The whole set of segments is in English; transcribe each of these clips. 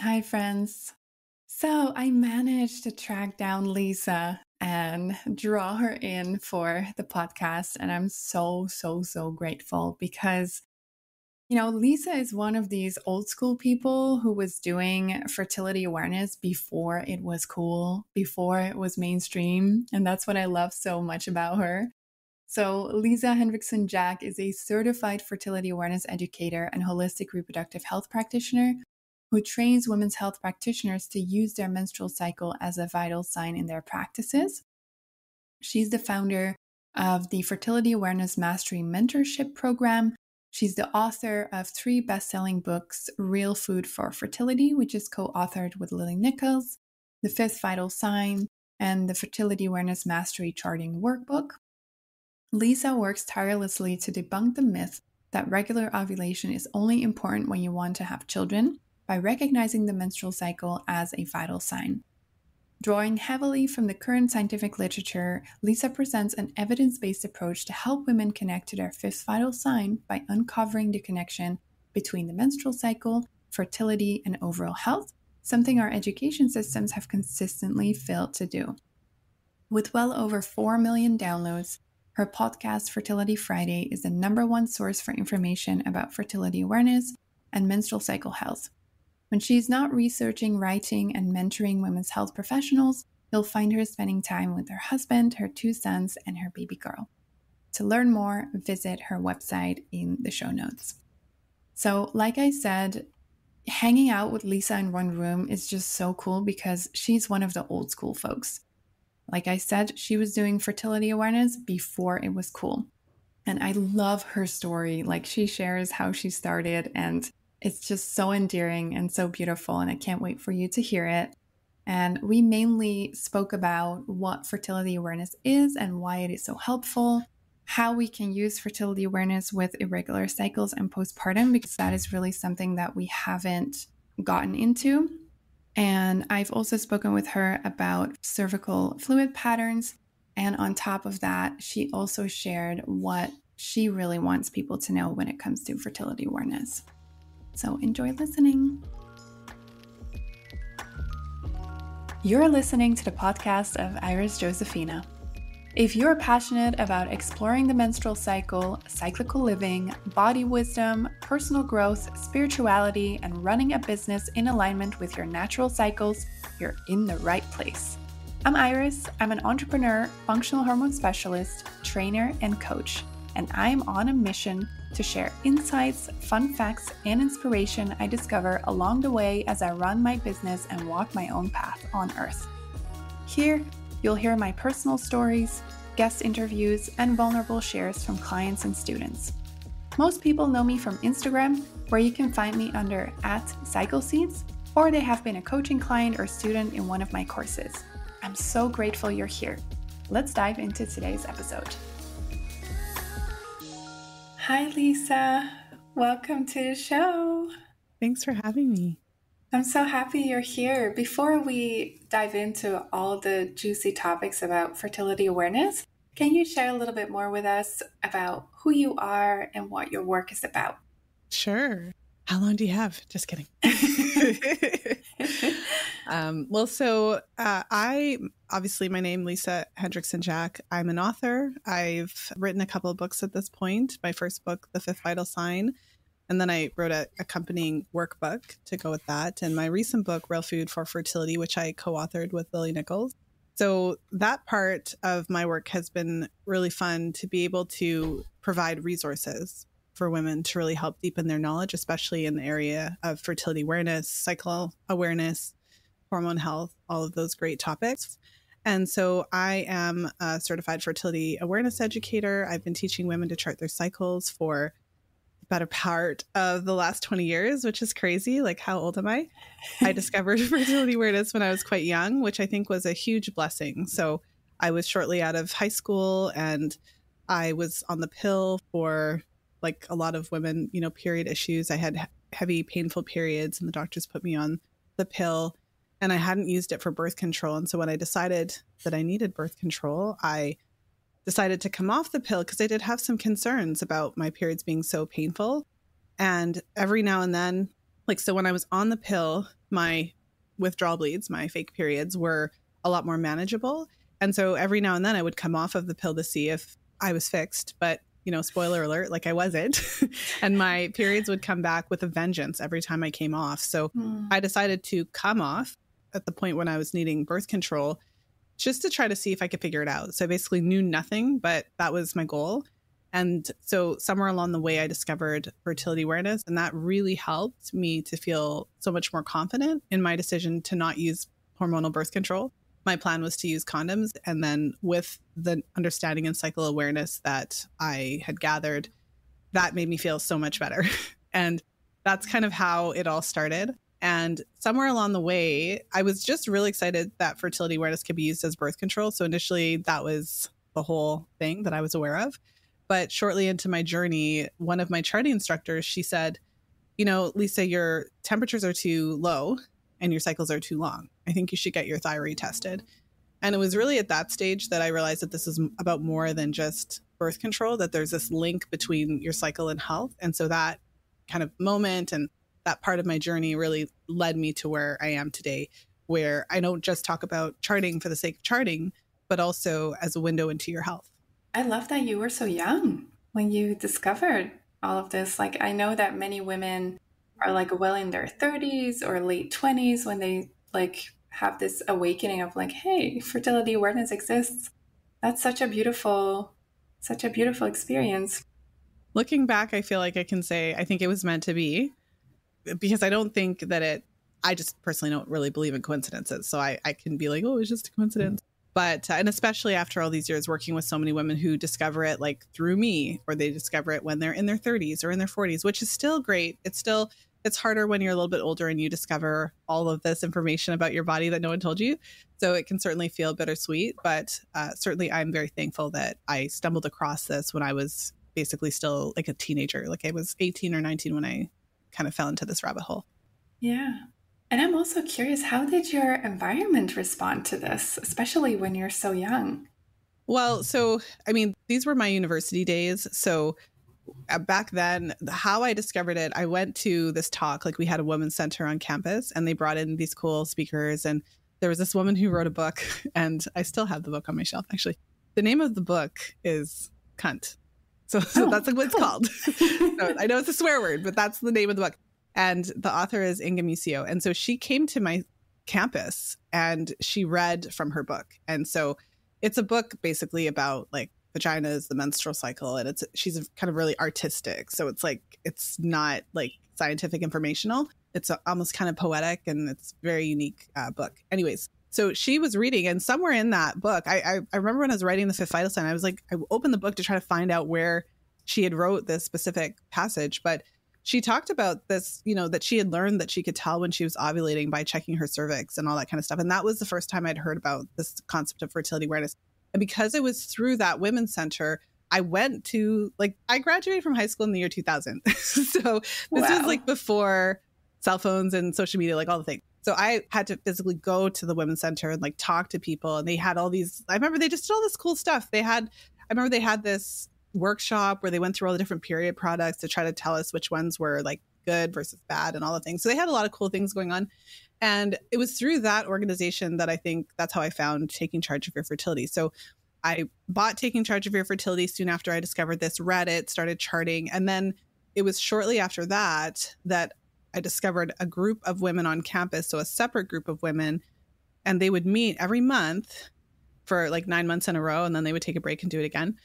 Hi, friends. So I managed to track down Lisa and draw her in for the podcast. And I'm so grateful because, Lisa is one of these old school people who was doing fertility awareness before it was cool, before it was mainstream. And that's what I love so much about her. So, Lisa Hendrickson Jack is a certified fertility awareness educator and holistic reproductive health practitioner who trains women's health practitioners to use their menstrual cycle as a vital sign in their practices. She's the founder of the Fertility Awareness Mastery Mentorship Program. She's the author of 3 best-selling books, Real Food for Fertility, which is co-authored with Lily Nichols, The Fifth Vital Sign, and the Fertility Awareness Mastery Charting Workbook. Lisa works tirelessly to debunk the myth that regular ovulation is only important when you want to have children by recognizing the menstrual cycle as a vital sign. Drawing heavily from the current scientific literature, Lisa presents an evidence-based approach to help women connect to their 5th vital sign by uncovering the connection between the menstrual cycle, fertility, and overall health, something our education systems have consistently failed to do. With well over 4 million downloads, her podcast, Fertility Friday, is the #1 source for information about fertility awareness and menstrual cycle health. When she's not researching, writing, and mentoring women's health professionals, you'll find her spending time with her husband, her 2 sons, and her baby girl. To learn more, visit her website in the show notes. So, like I said, hanging out with Lisa in one room is just so cool because she's one of the old school folks. Like I said, she was doing fertility awareness before it was cool. And I love her story. Like, she shares how she started, and it's just so endearing and so beautiful. And I can't wait for you to hear it. And we mainly spoke about what fertility awareness is and why it is so helpful, how we can use fertility awareness with irregular cycles and postpartum, because that is really something that we haven't gotten into. And I've also spoken with her about cervical fluid patterns. And on top of that, she also shared what she really wants people to know when it comes to fertility awareness. So enjoy listening. You're listening to the podcast of Iris Josephina. If you're passionate about exploring the menstrual cycle, cyclical living, body wisdom, personal growth, spirituality, and running a business in alignment with your natural cycles, you're in the right place. I'm Iris. I'm an entrepreneur, functional hormone specialist, trainer, and coach, and I'm on a mission to share insights, fun facts, and inspiration I discover along the way as I run my business and walk my own path on Earth. Here, you'll hear my personal stories, guest interviews, and vulnerable shares from clients and students. Most people know me from Instagram, where you can find me under @CycleSeeds, or they have been a coaching client or student in one of my courses. I'm so grateful you're here. Let's dive into today's episode. Hi, Lisa. Welcome to the show. Thanks for having me. I'm so happy you're here. Before we dive into all the juicy topics about fertility awareness, can you share a little bit more with us about who you are and what your work is about? Sure. How long do you have? Just kidding. Obviously my name, Lisa Hendrickson Jack. I'm an author. I've written a couple of books at this point. My first book, The Fifth Vital Sign. And then I wrote an accompanying workbook to go with that. And my recent book, Real Food for Fertility, which I co-authored with Lily Nichols. So that part of my work has been really fun to be able to provide resources for women to really help deepen their knowledge, especially in the area of fertility awareness, cycle awareness, hormone health, all of those great topics. And so I am a certified fertility awareness educator. I've been teaching women to chart their cycles for the better part of the last 20 years, which is crazy. Like, how old am I? I discovered fertility awareness when I was quite young, which I think was a huge blessing. So I was shortly out of high school and I was on the pill for, like a lot of women, period issues. I had heavy, painful periods and the doctors put me on the pill and I hadn't used it for birth control. And so when I decided that I needed birth control, I decided to come off the pill because I did have some concerns about my periods being so painful. And every now and then, so when I was on the pill, my withdrawal bleeds, my fake periods, were a lot more manageable. And so every now and then I would come off of the pill to see if I was fixed. But, spoiler alert, like I wasn't. And my periods would come back with a vengeance every time I came off. So I decided to come off at the point when I was needing birth control just to try to see if I could figure it out. So I basically knew nothing, but that was my goal. And so somewhere along the way, I discovered fertility awareness, and that really helped me to feel so much more confident in my decision to not use hormonal birth control. My plan was to use condoms. And then with the understanding and cycle awareness that I had gathered, that made me feel so much better. And that's kind of how it all started. And somewhere along the way, I was just really excited that fertility awareness could be used as birth control. So initially, that was the whole thing that I was aware of. But shortly into my journey, one of my charting instructors, she said, Lisa, your temperatures are too low and your cycles are too long. I think you should get your thyroid tested. And it was really at that stage that I realized that this is about more than just birth control, that there's this link between your cycle and health. And so that kind of moment and that part of my journey really led me to where I am today, where I don't just talk about charting for the sake of charting, but also as a window into your health. I love that you were so young when you discovered all of this. Like, I know that many women are like well in their 30s or late 20s when they like have this awakening of like, hey, fertility awareness exists. That's such a beautiful experience. Looking back, I feel like I can say I think it was meant to be, because I don't think that I just personally don't really believe in coincidences. So I can be like, oh, it's just a coincidence. But, and especially after all these years working with so many women who discover it like through me, or they discover it when they're in their 30s or in their 40s, which is still great. It's harder when you're a little bit older and you discover all of this information about your body that no one told you. So it can certainly feel bittersweet, but certainly I'm very thankful that I stumbled across this when I was basically still like a teenager. Like I was 18 or 19 when I kind of fell into this rabbit hole. Yeah. And I'm also curious, how did your environment respond to this, especially when you're so young? Well, so, I mean, these were my university days. So back then, how I discovered it, I went to this talk, like we had a women's center on campus and they brought in these cool speakers. And there was this woman who wrote a book, and I still have the book on my shelf, actually. The name of the book is Cunt. So that's like what it's called. So I know it's a swear word, but that's the name of the book. And the author is Inga Muscio. And so she came to my campus and she read from her book. And so it's a book basically about like vaginas, the menstrual cycle. And she's kind of really artistic. So it's like, it's not like scientific informational. It's almost kind of poetic, and it's a very unique book. Anyways, so she was reading, and somewhere in that book, I remember when I was writing the Fifth Vital Sign, I was like, I opened the book to try to find out where she had wrote this specific passage. But she talked about this, that she had learned that she could tell when she was ovulating by checking her cervix and all that kind of stuff. And that was the first time I'd heard about this concept of fertility awareness. And because it was through that women's center, I went to, I graduated from high school in the year 2000. So this was like before cell phones and social media, like all the things. So I had to physically go to the women's center and like talk to people. And they had all these, I remember they just did all this cool stuff. I remember they had this workshop where they went through all the different period products to try to tell us which ones were like good versus bad and all the things. So they had a lot of cool things going on. And it was through that organization that I think that's how I found Taking Charge of Your Fertility. So I bought Taking Charge of Your Fertility soon after I discovered this, read it, started charting. And then it was shortly after that I discovered a group of women on campus. So a separate group of women, and they would meet every month for like 9 months in a row. And then they would take a break and do it again.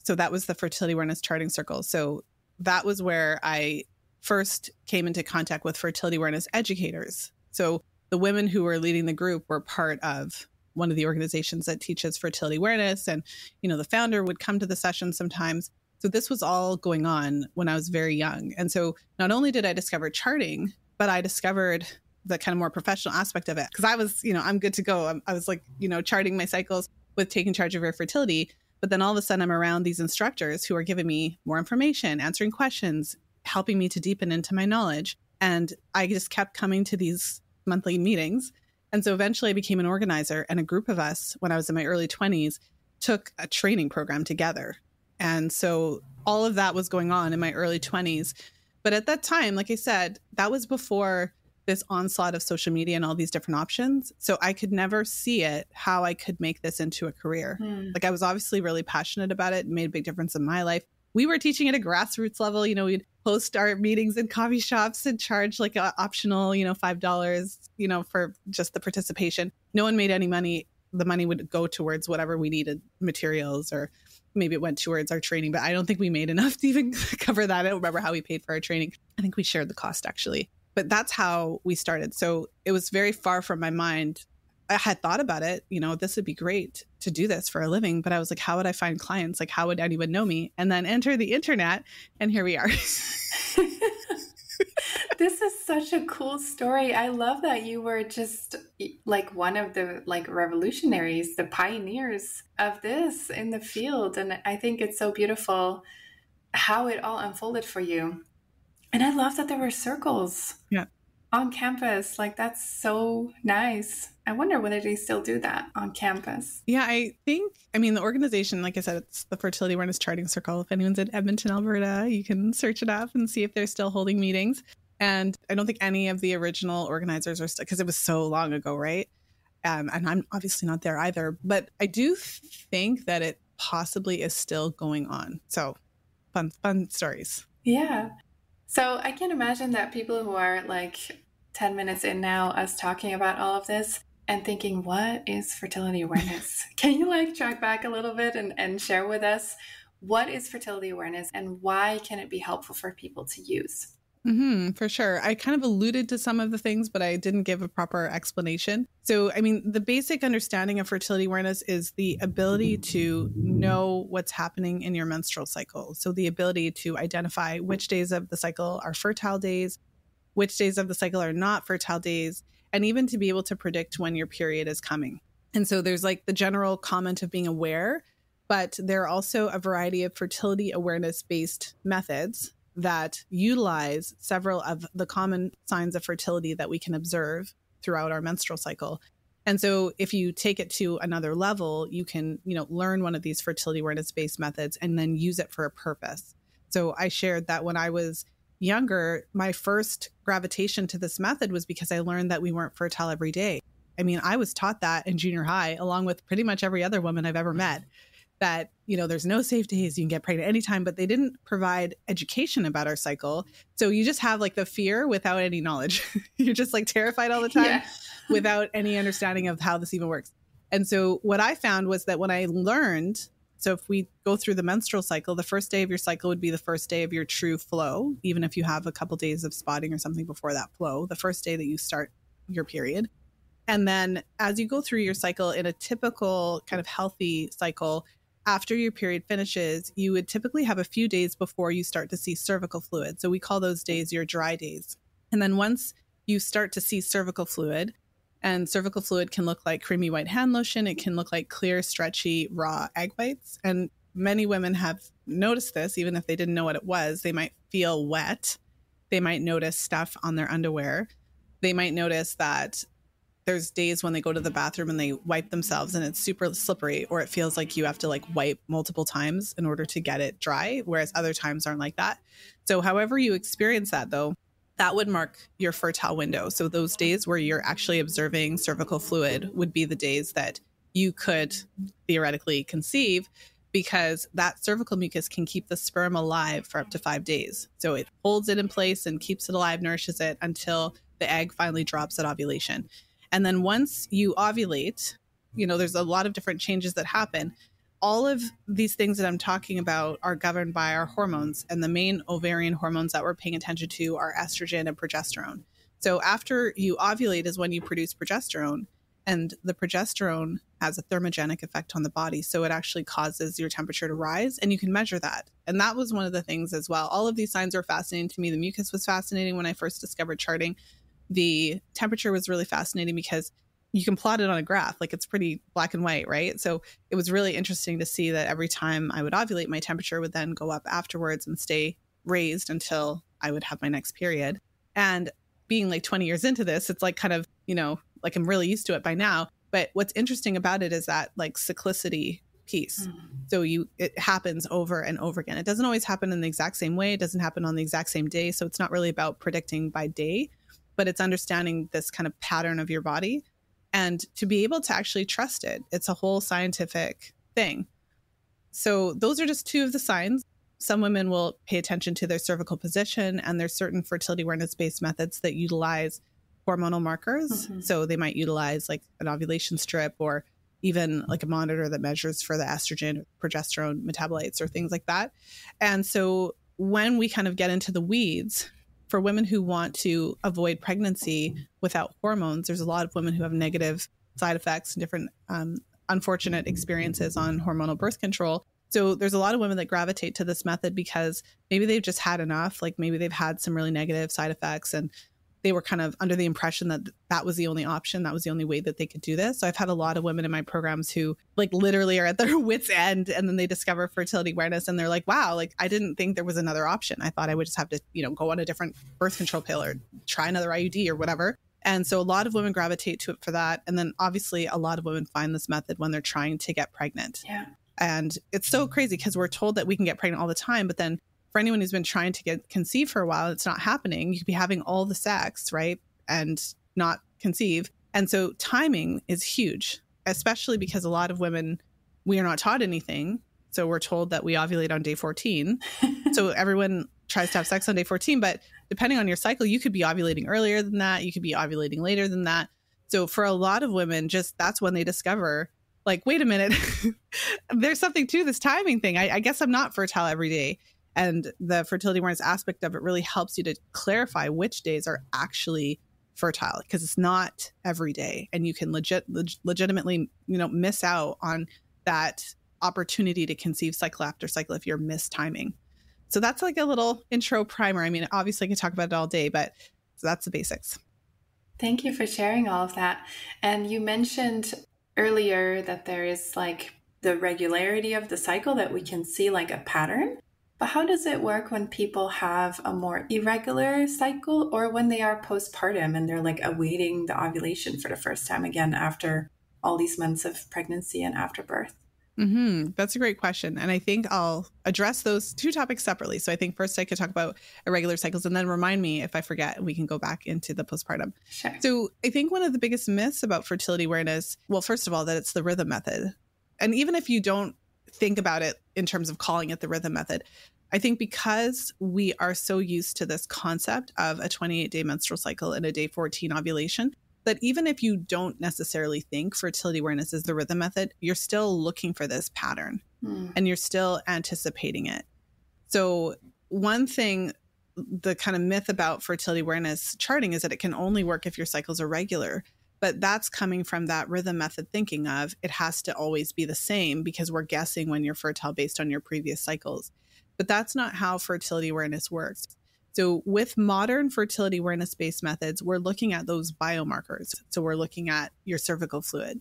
So that was the Fertility Awareness Charting Circle. So that was where I first came into contact with fertility awareness educators. So the women who were leading the group were part of one of the organizations that teaches fertility awareness. And, the founder would come to the session sometimes. So this was all going on when I was very young. And so not only did I discover charting, but I discovered the kind of more professional aspect of it. Because I was, I'm good to go. I was like, charting my cycles with Taking Charge of Your Fertility. But then all of a sudden I'm around these instructors who are giving me more information, answering questions, helping me to deepen into my knowledge. And I just kept coming to these monthly meetings. And so eventually I became an organizer, and a group of us, when I was in my early 20s, took a training program together. And so all of that was going on in my early 20s. But at that time, like I said, that was before this onslaught of social media and all these different options. So I could never see it, how I could make this into a career. Like I was obviously really passionate about it and made a big difference in my life. We were teaching at a grassroots level. We'd host our meetings in coffee shops and charge like an optional, $5, for just the participation. No one made any money. The money would go towards whatever we needed, materials, or maybe it went towards our training, but I don't think we made enough to even cover that. I don't remember how we paid for our training. I think we shared the cost actually, but that's how we started. So it was very far from my mind. I had thought about it, this would be great to do this for a living, but I was like, how would I find clients? Like, how would anyone know me? And then enter the internet, and here we are. This is such a cool story. I love that you were just like one of the revolutionaries, the pioneers of this in the field. And I think it's so beautiful how it all unfolded for you. And I love that there were circles on campus. Like, that's so nice. I wonder whether they still do that on campus. Yeah, the organization, like I said, it's the Fertility Awareness Charting Circle. If anyone's in Edmonton, Alberta, you can search it up and see if they're still holding meetings. And I don't think any of the original organizers are still, because it was so long ago, right? And I'm obviously not there either. But I do think that it possibly is still going on. So fun stories. Yeah. So I can imagine that people who are 10 minutes in now, us talking about all of this and thinking, what is fertility awareness? Can you track back a little bit and share with us what is fertility awareness and why can it be helpful for people to use? For sure. I kind of alluded to some of the things, but I didn't give a proper explanation. So, the basic understanding of fertility awareness is the ability to know what's happening in your menstrual cycle. So the ability to identify which days of the cycle are fertile days, which days of the cycle are not fertile days, and even to be able to predict when your period is coming. And so there's the general comment of being aware, but there are also a variety of fertility awareness based methods that utilize several of the common signs of fertility that we can observe throughout our menstrual cycle. And so if you take it to another level, you can, learn one of these fertility awareness-based methods and then use it for a purpose. So I shared that when I was younger, my first gravitation to this method was because I learned that we weren't fertile every day. I was taught that in junior high, along with pretty much every other woman I've ever met, that, there's no safe days, you can get pregnant anytime, but they didn't provide education about our cycle. So you just have the fear without any knowledge. You're just terrified all the time without any understanding of how this even works. And so what I found was that when I learned, so if we go through the menstrual cycle, the first day of your cycle would be the first day of your true flow, even if you have a couple days of spotting or something before that flow, the first day that you start your period. And then as you go through your cycle in a typical kind of healthy cycle, after your period finishes, you would typically have a few days before you start to see cervical fluid. So we call those days your dry days. And then once you start to see cervical fluid, and cervical fluid can look like creamy white hand lotion, it can look like clear, stretchy, raw egg whites. And many women have noticed this, even if they didn't know what it was. They might feel wet. They might notice stuff on their underwear. They might notice that there's days when they go to the bathroom and they wipe themselves and it's super slippery, or it feels like you have to wipe multiple times in order to get it dry, whereas other times aren't like that. So however you experience that, though, that would mark your fertile window. So those days where you're actually observing cervical fluid would be the days that you could theoretically conceive, because that cervical mucus can keep the sperm alive for up to 5 days. So it holds it in place and keeps it alive, nourishes it until the egg finally drops at ovulation. And then once you ovulate, there's a lot of different changes that happen. All of these things that I'm talking about are governed by our hormones. And the main ovarian hormones that we're paying attention to are estrogen and progesterone. So after you ovulate is when you produce progesterone. And the progesterone has a thermogenic effect on the body. So it actually causes your temperature to rise, and you can measure that. And that was one of the things as well. All of these signs were fascinating to me. The mucus was fascinating when I first discovered charting. The temperature was really fascinating because you can plot it on a graph. It's pretty black and white, right? So it was really interesting to see that every time I would ovulate, my temperature would then go up afterwards and stay raised until I would have my next period. And being 20 years into this, it's kind of, I'm really used to it by now. But what's interesting about it is that cyclicity piece. So it happens over and over again. It doesn't always happen in the exact same way. It doesn't happen on the exact same day. So it's not really about predicting by day. but it's understanding this kind of pattern of your body and to be able to actually trust it. It's a whole scientific thing. So those are just two of the signs. Some women will pay attention to their cervical position, and there's certain fertility awareness-based methods that utilize hormonal markers. So they might utilize like an ovulation strip or even like a monitor that measures for the estrogen, progesterone metabolites or things like that. And so when we kind of get into the weeds, for women who want to avoid pregnancy without hormones, there's a lot of women who have negative side effects and different unfortunate experiences on hormonal birth control. So there's a lot of women that gravitate to this method because maybe they've just had enough, like maybe they've had some really negative side effects and they were kind of under the impression that that was the only option. That was the only way that they could do this. So I've had a lot of women in my programs who like literally are at their wits' end, and then they discover fertility awareness and they're like, wow, like I didn't think there was another option. I thought I would just have to, go on a different birth control pill or try another IUD or whatever. And so a lot of women gravitate to it for that. And then obviously a lot of women find this method when they're trying to get pregnant. Yeah. And it's so crazy because we're told that we can get pregnant all the time, but then for anyone who's been trying to conceive for a while, it's not happening. You could be having all the sex, right? And not conceive. And so timing is huge, especially because a lot of women, we are not taught anything. So we're told that we ovulate on day 14. So everyone tries to have sex on day 14, but depending on your cycle, you could be ovulating earlier than that. You could be ovulating later than that. So for a lot of women, just that's when they discover like, wait a minute, there's something to this timing thing. I guess I'm not fertile every day. And the fertility awareness aspect of it really helps you to clarify which days are actually fertile, because it's not every day. And you can legitimately, miss out on that opportunity to conceive cycle after cycle if you're mistiming. So that's like a little intro primer. I mean, obviously I can talk about it all day, but so that's the basics. Thank you for sharing all of that. And you mentioned earlier that there is like the regularity of the cycle that we can see like a pattern. But how does it work when people have a more irregular cycle or when they are postpartum and they're like awaiting the ovulation for the first time again after all these months of pregnancy and after birth? That's a great question. And I think I'll address those two topics separately. So I think first I could talk about irregular cycles and then remind me if I forget, and we can go back into the postpartum. Sure. So I think one of the biggest myths about fertility awareness, well, first of all, that it's the rhythm method. And even if you don't think about it in terms of calling it the rhythm method, I think because we are so used to this concept of a 28-day menstrual cycle and a day 14 ovulation, that even if you don't necessarily think fertility awareness is the rhythm method, you're still looking for this pattern and you're still anticipating it. So one thing, the kind of myth about fertility awareness charting is that it can only work if your cycles are regular. But that's coming from that rhythm method thinking of it has to always be the same because we're guessing when you're fertile based on your previous cycles. But that's not how fertility awareness works. So with modern fertility awareness-based methods, we're looking at those biomarkers. So we're looking at your cervical fluid.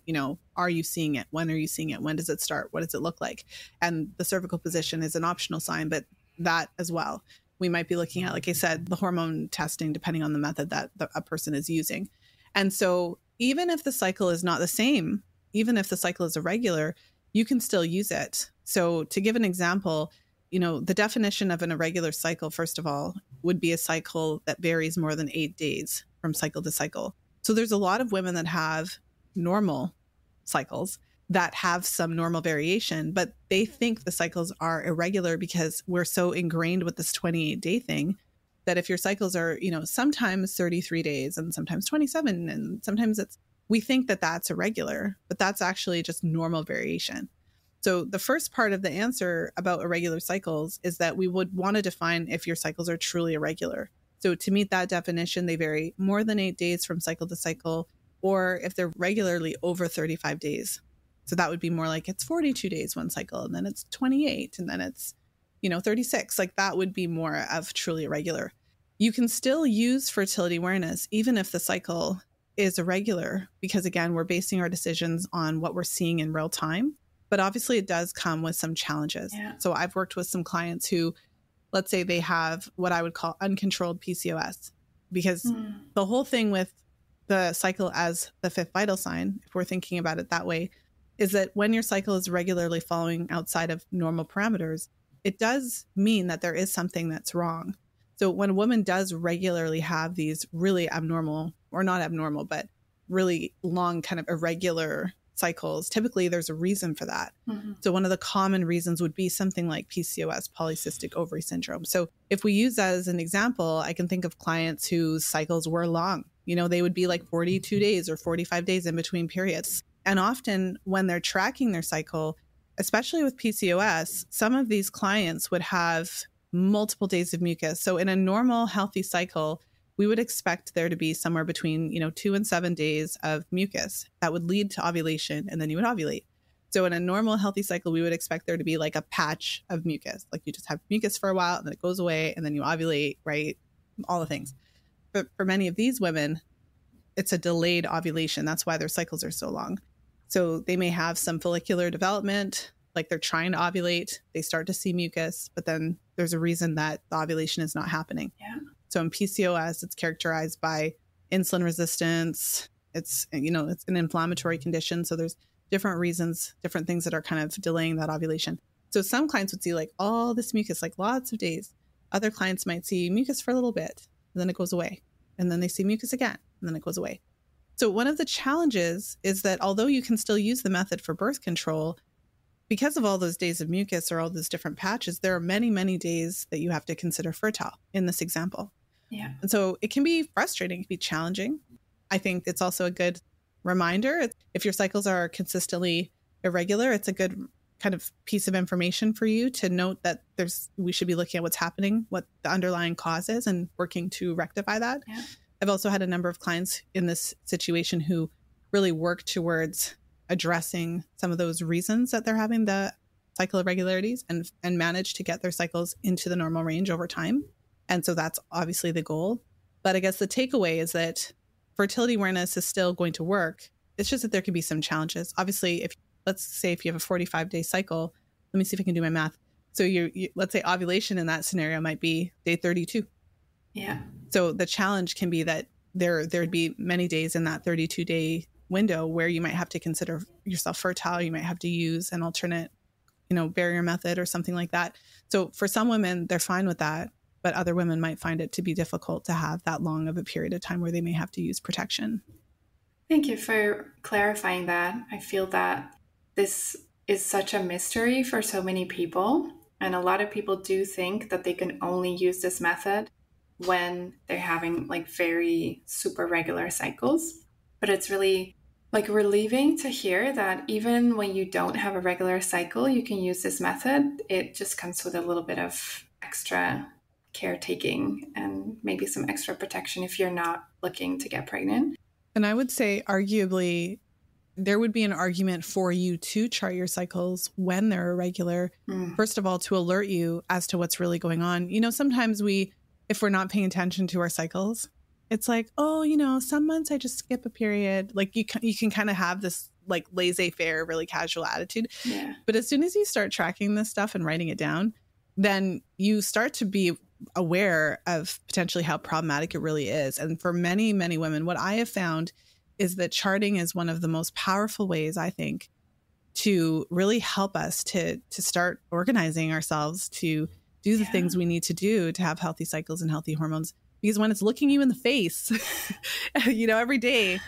Are you seeing it? When are you seeing it? When does it start? What does it look like? And the cervical position is an optional sign, but that as well. We might be looking at, like I said, the hormone testing, depending on the method that a person is using. And so even if the cycle is not the same, even if the cycle is irregular, you can still use it. So to give an example, the definition of an irregular cycle, first of all, would be a cycle that varies more than 8 days from cycle to cycle. So there's a lot of women that have normal cycles that have some normal variation, but they think the cycles are irregular because we're so ingrained with this 28-day thing that if your cycles are, sometimes 33 days and sometimes 27 and sometimes we think that that's irregular, but that's actually just normal variation. So the first part of the answer about irregular cycles is that we would want to define if your cycles are truly irregular. So to meet that definition, they vary more than 8 days from cycle to cycle, or if they're regularly over 35 days. So that would be more like it's 42 days one cycle, and then it's 28, and then it's, 36. Like that would be more of truly irregular. You can still use fertility awareness even if the cycle is irregular, because again, we're basing our decisions on what we're seeing in real time. But obviously it does come with some challenges. Yeah. So I've worked with some clients who, let's say they have what I would call uncontrolled PCOS, because the whole thing with the cycle as the fifth vital sign, if we're thinking about it that way, is that when your cycle is regularly falling outside of normal parameters, it does mean that there is something that's wrong. So when a woman does regularly have these really abnormal, or not abnormal, but really long kind of irregular cycles, typically there's a reason for that. Mm-hmm. So one of the common reasons would be something like PCOS, polycystic ovary syndrome. So if we use that as an example, I can think of clients whose cycles were long. They would be like 42 days or 45 days in between periods. And often when they're tracking their cycle, especially with PCOS, some of these clients would have multiple days of mucus. So in a normal healthy cycle, we would expect there to be somewhere between 2 and 7 days of mucus that would lead to ovulation, and then you would ovulate. So in a normal healthy cycle, we would expect there to be like a patch of mucus, like you just have mucus for a while and then it goes away and then you ovulate, right? All the things. But for many of these women, it's a delayed ovulation. That's why their cycles are so long. So they may have some follicular development, like they're trying to ovulate, they start to see mucus, but then there's a reason that the ovulation is not happening. Yeah. So in PCOS, it's characterized by insulin resistance. It's an inflammatory condition. So there's different reasons, different things that are kind of delaying that ovulation. So some clients would see like all this mucus, like lots of days. Other clients might see mucus for a little bit, and then it goes away. And then they see mucus again, and then it goes away. So one of the challenges is that although you can still use the method for birth control, because of all those days of mucus or all those different patches, there are many, many days that you have to consider fertile in this example. Yeah. And so it can be frustrating, it can be challenging. I think it's also a good reminder. If your cycles are consistently irregular, it's a good kind of piece of information for you to note that we should be looking at what's happening, what the underlying cause is, and working to rectify that. Yeah. I've also had a number of clients in this situation who really work towards addressing some of those reasons that they're having the cycle irregularities and manage to get their cycles into the normal range over time. And so that's obviously the goal. But I guess the takeaway is that fertility awareness is still going to work. It's just that there can be some challenges. Obviously, let's say if you have a 45-day cycle, let me see if I can do my math. So let's say ovulation in that scenario might be day 32. Yeah. So the challenge can be that there'd be many days in that 32-day window where you might have to consider yourself fertile. You might have to use an alternate, barrier method or something like that. So for some women, they're fine with that, but other women might find it to be difficult to have that long of a period of time where they may have to use protection. Thank you for clarifying that. I feel that this is such a mystery for so many people. And a lot of people do think that they can only use this method when they're having like very super regular cycles. But it's really like relieving to hear that even when you don't have a regular cycle, you can use this method. It just comes with a little bit of extra caretaking and maybe some extra protection if you're not looking to get pregnant. And I would say arguably there would be an argument for you to chart your cycles when they're irregular. First of all, to alert you as to what's really going on. Sometimes if we're not paying attention to our cycles, it's like, oh, some months I just skip a period. Like you can kind of have this like laissez-faire, really casual attitude. Yeah. But as soon as you start tracking this stuff and writing it down, then you start to be aware of potentially how problematic it really is. And for many, many women, what I have found is that charting is one of the most powerful ways, I think, to really help us to start organizing ourselves to do the things we need to do to have healthy cycles and healthy hormones. Because when it's looking you in the face, every day,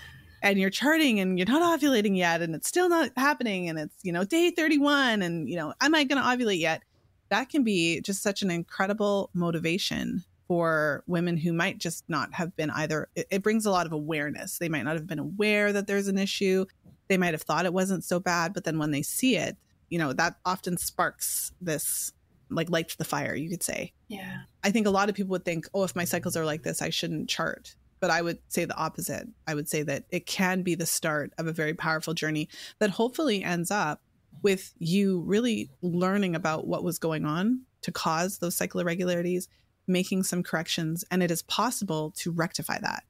and you're charting and you're not ovulating yet, and it's still not happening, and it's, day 31, and, am I going to ovulate yet? That can be just such an incredible motivation for women who might just not have been either. It brings a lot of awareness. They might not have been aware that there's an issue. They might have thought it wasn't so bad, but then when they see it, that often sparks this like light to the fire, you could say. Yeah. I think a lot of people would think, if my cycles are like this, I shouldn't chart. But I would say the opposite. I would say that it can be the start of a very powerful journey that hopefully ends up with you really learning about what was going on to cause those cycle irregularities, making some corrections. And it is possible to rectify that.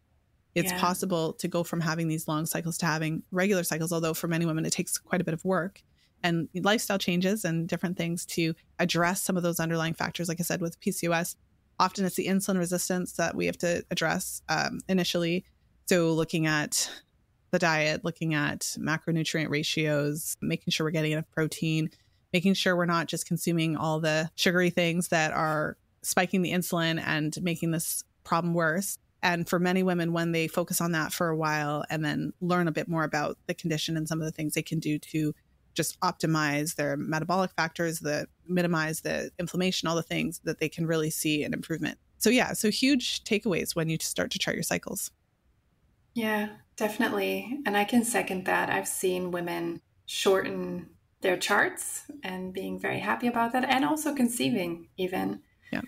It's possible to go from having these long cycles to having regular cycles, although for many women, it takes quite a bit of work and lifestyle changes and different things to address some of those underlying factors. Like I said, with PCOS, often it's the insulin resistance that we have to address initially. So looking at the diet, looking at macronutrient ratios, making sure we're getting enough protein, making sure we're not just consuming all the sugary things that are spiking the insulin and making this problem worse. And for many women, when they focus on that for a while and then learn a bit more about the condition and some of the things they can do to just optimize their metabolic factors, minimize the inflammation, all the things, that they can really see an improvement. So yeah, so huge takeaways when you start to chart your cycles. Yeah, definitely. And I can second that. I've seen women shorten their charts and being very happy about that, and also conceiving even. Yeah.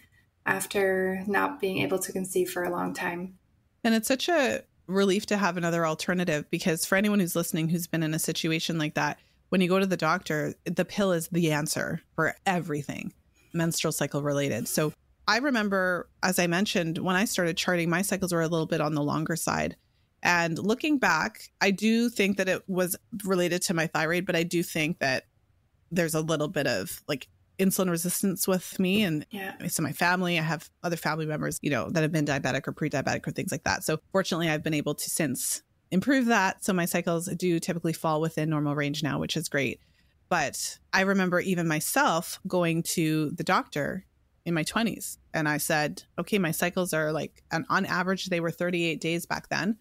After not being able to conceive for a long time. And it's such a relief to have another alternative, because for anyone who's listening who's been in a situation like that, when you go to the doctor, the pill is the answer for everything menstrual cycle related. So I remember, as I mentioned, when I started charting, my cycles were a little bit on the longer side. And looking back, I do think that it was related to my thyroid, but I do think that there's a little bit of like insulin resistance with me and it's in my family. I have other family members, that have been diabetic or pre-diabetic or things like that. So fortunately, I've been able to since improve that. So my cycles do typically fall within normal range now, which is great. But I remember even myself going to the doctor in my 20s. And I said, okay, my cycles are like, on average, they were 38 days back then.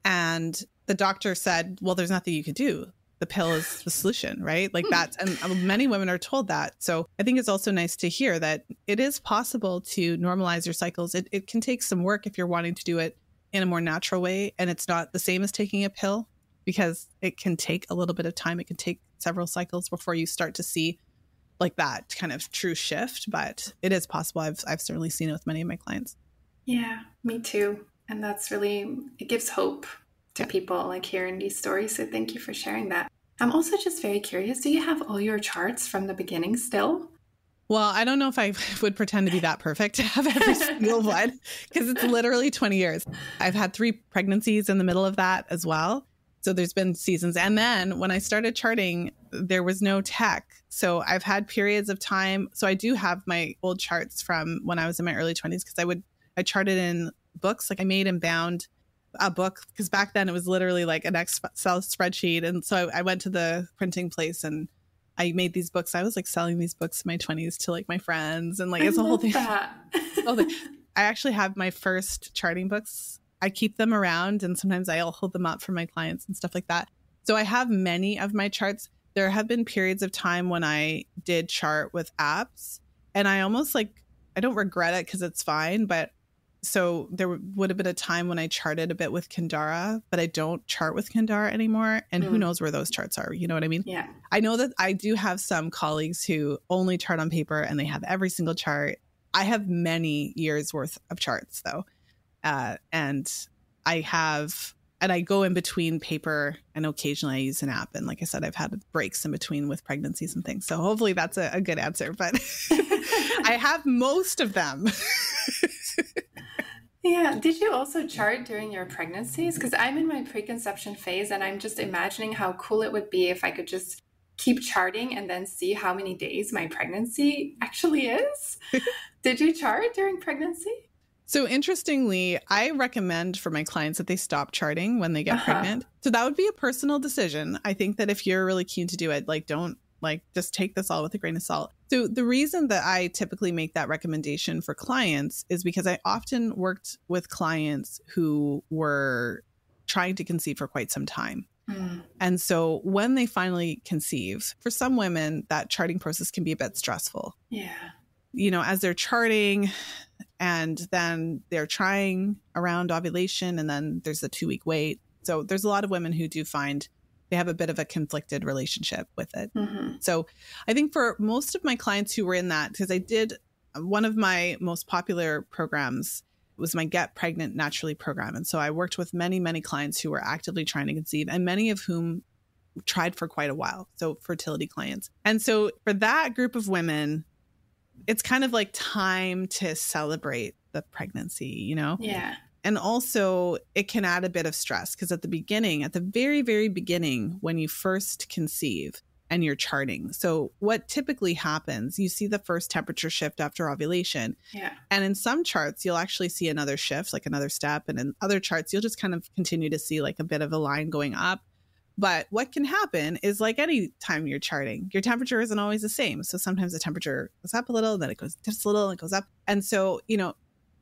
And the doctor said, well, there's nothing you could do. The pill is the solution, right? Like that's, and many women are told that. So I think it's also nice to hear that it is possible to normalize your cycles. It can take some work if you're wanting to do it in a more natural way. And it's not the same as taking a pill, because it can take a little bit of time. It can take several cycles before you start to see like that kind of true shift. But it is possible. I've certainly seen it with many of my clients. Yeah, me too. And that's really, it gives hope to people like hearing these stories. So thank you for sharing that. I'm also just very curious. Do you have all your charts from the beginning still? Well, I don't know if I would pretend to be that perfect to have every single one, because it's literally 20 years. I've had 3 pregnancies in the middle of that as well. So there's been seasons. And then when I started charting, there was no tech. So I've had periods of time. So I do have my old charts from when I was in my early 20s, because I charted in books. Like I made and bound a book, because back then it was literally like an Excel spreadsheet. And so I went to the printing place and I made these books. I was like selling these books in my 20s to like my friends, and like it's a whole thing. I actually have my first charting books. I keep them around, and sometimes I'll hold them up for my clients and stuff like that. So I have many of my charts. There have been periods of time when I did chart with apps, and I almost I don't regret it because it's fine, but so there would have been a time when I charted a bit with Kindara, but I don't chart with Kindara anymore. And who knows where those charts are? You know what I mean? Yeah. I know that I do have some colleagues who only chart on paper and they have every single chart. I have many years worth of charts though. And I go in between paper, and occasionally I use an app. And like I said, I've had breaks in between with pregnancies and things. So hopefully that's a good answer, but I have most of them. Yeah. Did you also chart during your pregnancies? Because I'm in my preconception phase, and I'm just imagining how cool it would be if I could just keep charting and then see how many days my pregnancy actually is. Did you chart during pregnancy? So interestingly, I recommend for my clients that they stop charting when they get pregnant. So that would be a personal decision. I think that if you're really keen to do it, don't just take this all with a grain of salt. So the reason that I typically make that recommendation for clients is because I often worked with clients who were trying to conceive for quite some time. And so when they finally conceive, for some women, that charting process can be a bit stressful. Yeah. As they're charting and then they're trying around ovulation, and then there's a 2-week wait. So there's a lot of women who do find they have a bit of a conflicted relationship with it. So I think for most of my clients who were in that, because I did one of my most popular programs was my Get Pregnant Naturally program. And so I worked with many, many clients who were actively trying to conceive, and many of whom tried for quite a while. So fertility clients. And so for that group of women, it's kind of like time to celebrate the pregnancy, Yeah. And also it can add a bit of stress, because at the very, very beginning, when you first conceive and you're charting. So what typically happens, you see the first temperature shift after ovulation. Yeah. And in some charts, you'll actually see another shift, like another step. And in other charts, you'll just kind of continue to see like a bit of a line going up. But what can happen is like any time you're charting, your temperature isn't always the same. So sometimes the temperature goes up a little, then it goes dips a little, and it goes up. And so,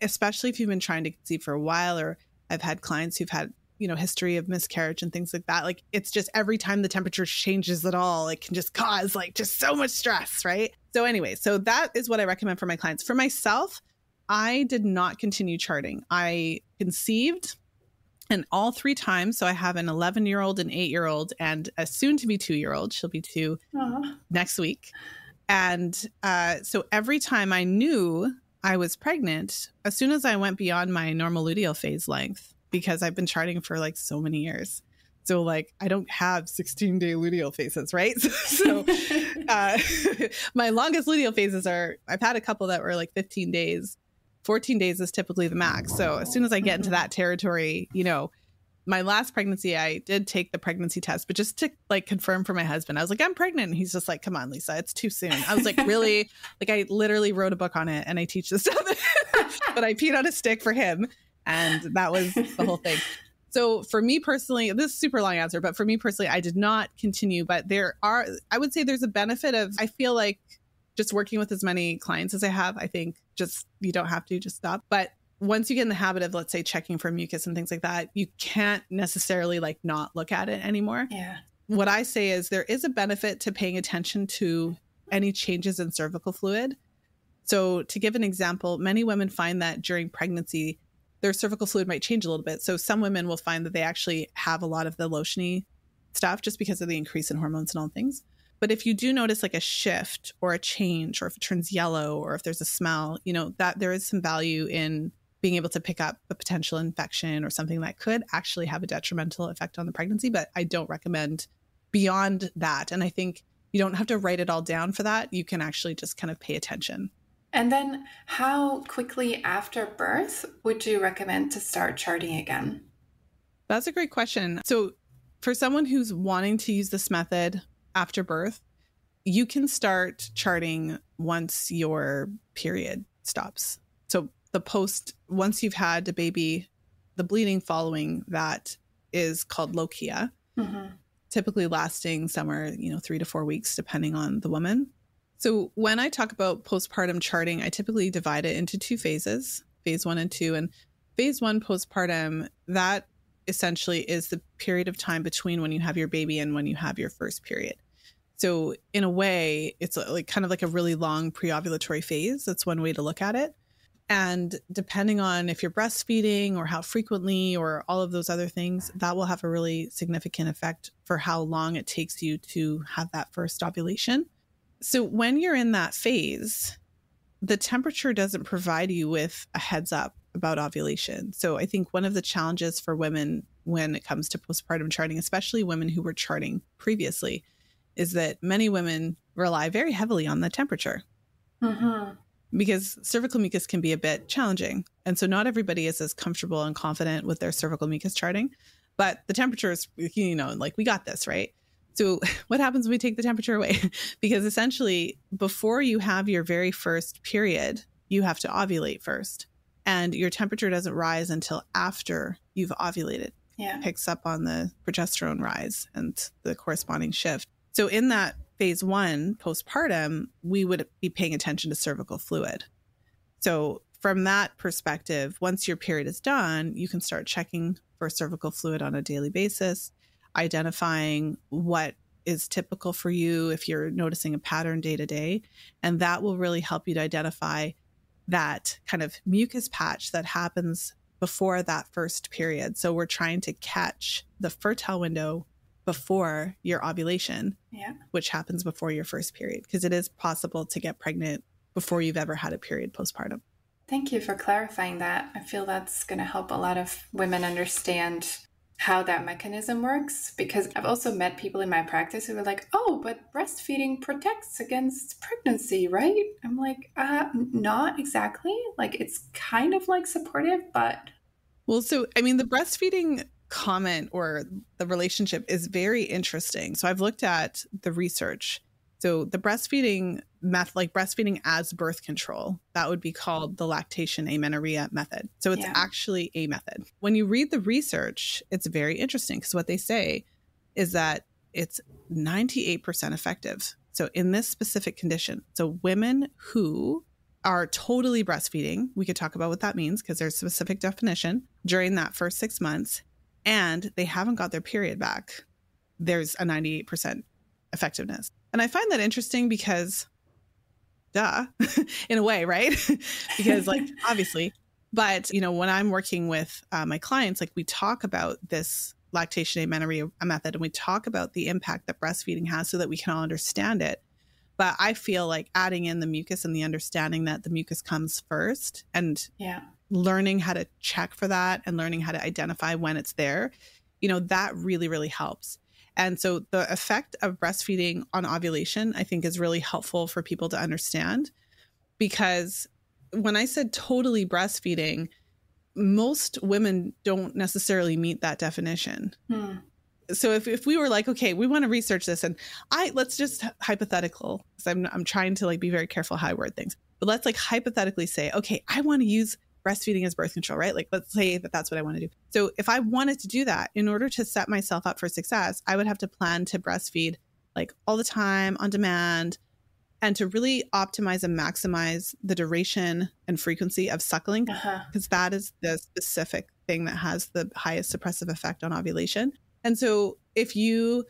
especially if you've been trying to conceive for a while, or I've had clients who've had, history of miscarriage and things like that. Like it's just every time the temperature changes at all, it can just cause like just so much stress, right? So anyway, so that is what I recommend for my clients. For myself, I did not continue charting. I conceived. And all 3 times, so I have an 11-year-old, an 8-year-old, and a soon-to-be 2-year-old. She'll be 2 next week. And so every time I knew I was pregnant, as soon as I went beyond my normal luteal phase length, because I've been charting for like so many years. So like I don't have 16-day luteal phases, right? So my longest luteal phases I've had a couple that were like 15 days. 14 days is typically the max. So as soon as I get into that territory, my last pregnancy, I did take the pregnancy test, but just to like confirm for my husband, I was like, I'm pregnant. And he's just like, come on, Lisa, it's too soon. I was like, really? Like I literally wrote a book on it and I teach this stuff, but I peed on a stick for him. And that was the whole thing. So for me personally, this is a super long answer, but for me personally, I did not continue, but I would say there's a benefit of, I feel like just working with as many clients as I have, I think just, you don't have to just stop. But once you get in the habit of, let's say, checking for mucus and things like that, you can't necessarily like not look at it anymore. Yeah. What I say is there is a benefit to paying attention to any changes in cervical fluid. So to give an example, many women find that during pregnancy, their cervical fluid might change a little bit. So some women will find that they actually have a lot of the lotiony stuff just because of the increase in hormones and all things. But if you do notice like a shift or a change, or if it turns yellow, or if there's a smell, that there is some value in being able to pick up a potential infection or something that could actually have a detrimental effect on the pregnancy. But I don't recommend beyond that. And I think you don't have to write it all down for that. You can actually just kind of pay attention. And then how quickly after birth would you recommend to start charting again? That's a great question. So for someone who's wanting to use this method after birth, you can start charting once your period stops. So once you've had a baby, the bleeding following that is called lochia, typically lasting somewhere, 3 to 4 weeks, depending on the woman. So when I talk about postpartum charting, I typically divide it into 2 phases, phase 1 and 2. And phase 1 postpartum, that essentially is the period of time between when you have your baby and when you have your first period. So in a way, it's like kind of like a really long pre-ovulatory phase. That's one way to look at it. And depending on if you're breastfeeding or how frequently or all of those other things, that will have a really significant effect for how long it takes you to have that first ovulation. So when you're in that phase, the temperature doesn't provide you with a heads up about ovulation. So I think one of the challenges for women when it comes to postpartum charting, especially women who were charting previously, is that many women rely very heavily on the temperature. Because cervical mucus can be a bit challenging. And so not everybody is as comfortable and confident with their cervical mucus charting, but the temperature is, like we got this, right? So what happens when we take the temperature away? Because essentially before you have your very first period, you have to ovulate first. And your temperature doesn't rise until after you've ovulated. Yeah. It picks up on the progesterone rise and the corresponding shift. So in that phase 1 postpartum, we would be paying attention to cervical fluid. So from that perspective, once your period is done, you can start checking for cervical fluid on a daily basis, identifying what is typical for you if you're noticing a pattern day to day. And that will really help you to identify that kind of mucus patch that happens before that first period. So we're trying to catch the fertile window before your ovulation, which happens before your first period, because it is possible to get pregnant before you've ever had a period postpartum. Thank you for clarifying that. I feel that's going to help a lot of women understand how that mechanism works, because I've also met people in my practice who are like, oh, but breastfeeding protects against pregnancy, right? I'm like, not exactly. Like, it's kind of like supportive, but... Well, so, I mean, the breastfeeding comment or the relationship is very interesting. So I've looked at the research. So the breastfeeding method, like breastfeeding as birth control, that would be called the lactation amenorrhea method. So it's actually a method. When you read the research, it's very interesting because what they say is that it's 98% effective. So in this specific condition, so women who are totally breastfeeding, we could talk about what that means because there's a specific definition during that first 6 months, and they haven't got their period back, there's a 98% effectiveness. And I find that interesting because, duh, in a way, right? Because like, obviously, but you know, when I'm working with my clients, like we talk about this lactation amenorrhea method and we talk about the impact that breastfeeding has so that we can all understand it. But I feel like adding in the mucus and the understanding that the mucus comes first and learning how to check for that and learning how to identify when it's there, you know, that really, really helps. And so the effect of breastfeeding on ovulation, I think, is really helpful for people to understand, because when I said totally breastfeeding, most women don't necessarily meet that definition. So if we were like, okay, we want to research this, and let's just hypothetical, because I'm trying to like be very careful how I word things, but let's like hypothetically say, okay, I want to use breastfeeding as birth control, right? Like, let's say that that's what I want to do. So if I wanted to do that, in order to set myself up for success, I would have to plan to breastfeed like all the time, on demand, and to really optimize and maximize the duration and frequency of suckling, because that is the specific thing that has the highest suppressive effect on ovulation. And so if you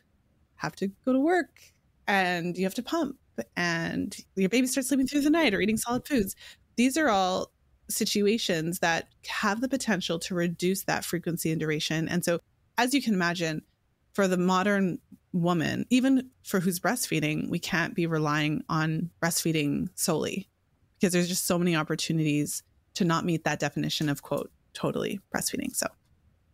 have to go to work and you have to pump and your baby starts sleeping through the night or eating solid foods, these are all situations that have the potential to reduce that frequency and duration. And so, as you can imagine, for the modern woman, even for who's breastfeeding, we can't be relying on breastfeeding solely, because there's just so many opportunities to not meet that definition of, quote, totally breastfeeding.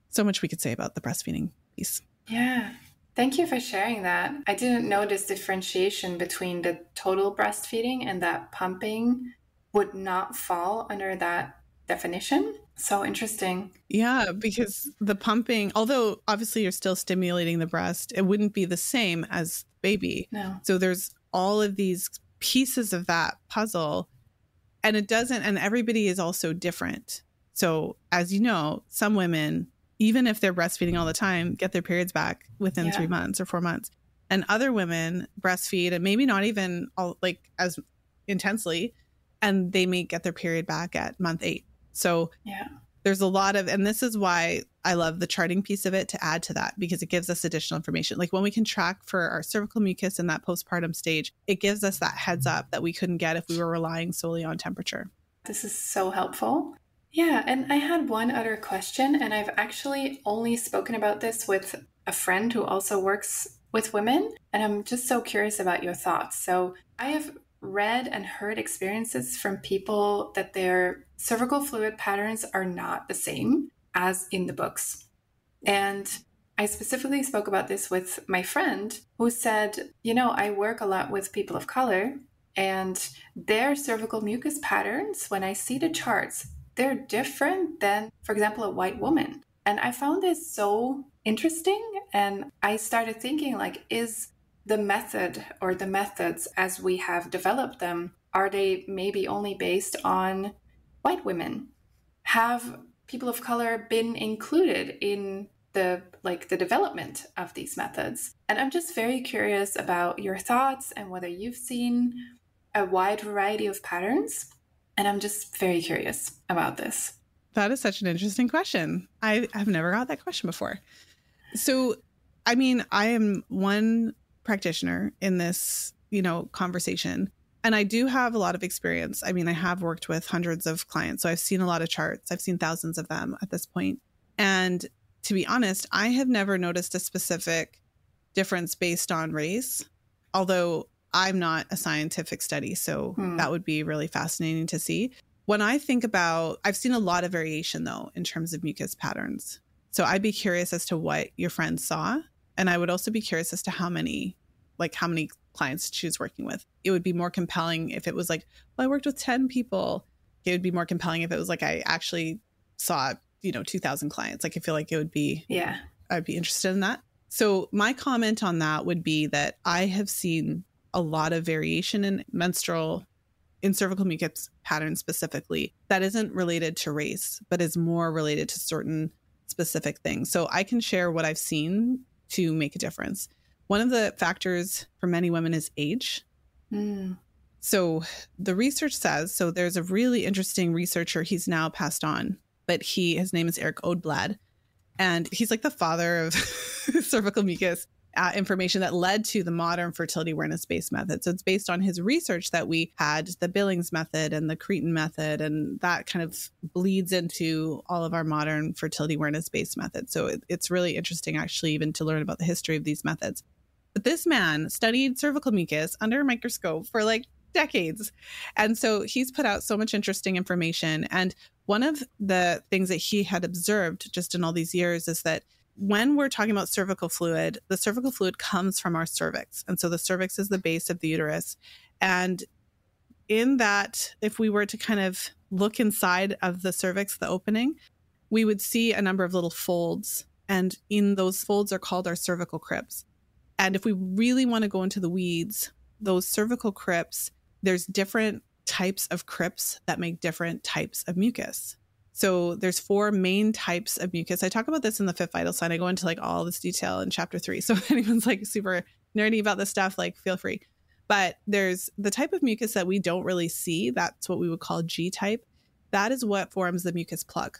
So much we could say about the breastfeeding piece. Yeah. Thank you for sharing that. I didn't know this differentiation between the total breastfeeding and that pumping would not fall under that definition. So interesting. Yeah, because the pumping, although obviously you're still stimulating the breast, it wouldn't be the same as baby. No. So there's all of these pieces of that puzzle, and it doesn't, and everybody is also different. So as you know, some women, even if they're breastfeeding all the time, get their periods back within 3 months or 4 months. And other women breastfeed and maybe not even all, like as intensely, and they may get their period back at month 8. So there's a lot of, and this is why I love the charting piece of it to add to that, because it gives us additional information. Like when we can track for our cervical mucus in that postpartum stage, it gives us that heads up that we couldn't get if we were relying solely on temperature. This is so helpful. Yeah, and I had one other question, and I've actually only spoken about this with a friend who also works with women, and I'm just so curious about your thoughts. So I have read and heard experiences from people that their cervical fluid patterns are not the same as in the books. And I specifically spoke about this with my friend who said, you know, I work a lot with people of color, and their cervical mucus patterns, when I see the charts, they're different than, for example, a white woman. And I found this so interesting. And I started thinking, like, is the method or the methods as we have developed them, are they maybe only based on white women? Have people of color been included in the development of these methods? And I'm just very curious about your thoughts and whether you've seen a wide variety of patterns. And I'm just very curious about this. That is such an interesting question. I've never got that question before. So, I mean, I am one practitioner in this, conversation, and I do have a lot of experience. I mean, I have worked with hundreds of clients, so I've seen a lot of charts. I've seen thousands of them at this point. And to be honest, I have never noticed a specific difference based on race, although I'm not a scientific study, so that would be really fascinating to see. When I think about, I've seen a lot of variation though, in terms of mucus patterns. So I'd be curious as to what your friends saw. And I would also be curious as to how many clients she was working with. It would be more compelling if it was like, well, I worked with 10 people. It would be more compelling if it was like, I actually saw, 2,000 clients. Like, I feel like it would be, I'd be interested in that. So my comment on that would be that I have seen a lot of variation in cervical mucus patterns specifically that isn't related to race, but is more related to certain specific things. So I can share what I've seen to make a difference. One of the factors for many women is age. So the research says, so there's a really interesting researcher, he's now passed on, but his name is Eric Odblad, and he's like the father of cervical mucus information that led to the modern fertility awareness-based method. So it's based on his research that we had the Billings method and the Cretan method, and that kind of bleeds into all of our modern fertility awareness-based methods. So it's really interesting, actually, even to learn about the history of these methods. But this man studied cervical mucus under a microscope for like decades. And so he's put out so much interesting information. And one of the things that he had observed just in all these years is that when we're talking about cervical fluid, the cervical fluid comes from our cervix. And so the cervix is the base of the uterus. And in that, if we were to kind of look inside of the cervix, the opening, we would see a number of little folds. And in those folds are called our cervical crypts. And if we really want to go into the weeds, those cervical crypts, there's different types of crypts that make different types of mucus. So there's 4 main types of mucus. I talk about this in the 5th vital sign. I go into like all this detail in chapter 3. So if anyone's like super nerdy about this stuff, like feel free. But there's the type of mucus that we don't really see. That's what we would call G type. That is what forms the mucus plug.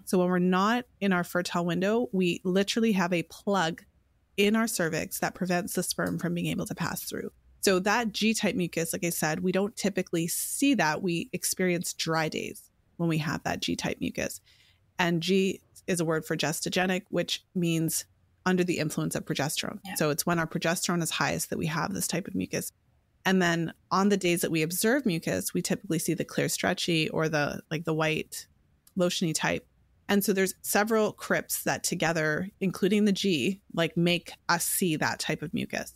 So when we're not in our fertile window, we literally have a plug in our cervix that prevents the sperm from being able to pass through. So that G-type mucus, like I said, we don't typically see that. We experience dry days when we have that G-type mucus. And G is a word for gestogenic, which means under the influence of progesterone. Yeah. So it's when our progesterone is highest that we have this type of mucus. And then on the days that we observe mucus, we typically see the clear stretchy or the white lotiony type. And so there's several crypts that together, including the G, like make us see that type of mucus.